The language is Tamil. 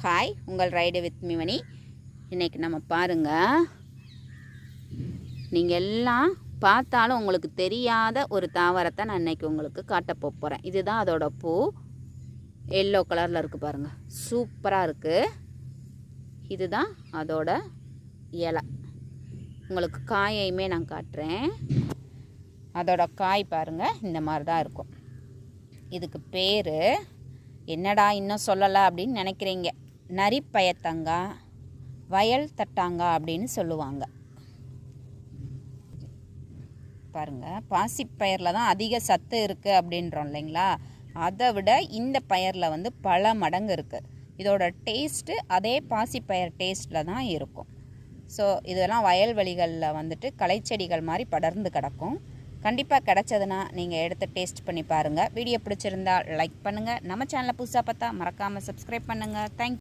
ஹாய், உங்கள் ரைடு வித் மிவனி. இன்றைக்கி நம்ம பாருங்கள், நீங்கள் எல்லாம் பார்த்தாலும் உங்களுக்கு தெரியாத ஒரு தாவரத்தை நான் இன்றைக்கி உங்களுக்கு காட்ட போகிறேன். இதுதான் அதோட பூ. எல்லோ கலரில் இருக்குது பாருங்கள், சூப்பராக இருக்குது. இதுதான் அதோட இலை. உங்களுக்கு காயையுமே நான் காட்டுறேன். அதோட காய் பாருங்கள், இந்த மாதிரி தான் இருக்கும். இதுக்கு பேர் என்னடா இன்னும் சொல்லலை அப்படின்னு நினைக்கிறீங்க. நரிப்பயத்தங்காய், வயல் தட்டாங்காய் அப்படின்னு சொல்லுவாங்க. பாருங்கள், பாசிப்பயிரில் தான் அதிக சத்து இருக்குது அப்படின்றோம் இல்லைங்களா? அதை விட இந்த பயிரில் வந்து பல மடங்கு இருக்குது. இதோட டேஸ்ட்டு அதே பாசிப்பயிர் டேஸ்ட்டில் தான் இருக்கும். ஸோ இதெல்லாம் வயல்வெளிகளில் வந்துட்டு களைச்செடிகள் மாதிரி படர்ந்து கிடக்கும். கண்டிப்பாக கிடச்சதுன்னா நீங்கள் எடுத்து டேஸ்ட் பண்ணி பாருங்கள். வீடியோ பிடிச்சிருந்தா லைக் பண்ணுங்கள். நம்ம சேனலை புதுசாக பார்த்தா மறக்காமல் சப்ஸ்கிரைப் பண்ணுங்கள். தேங்க்யூ.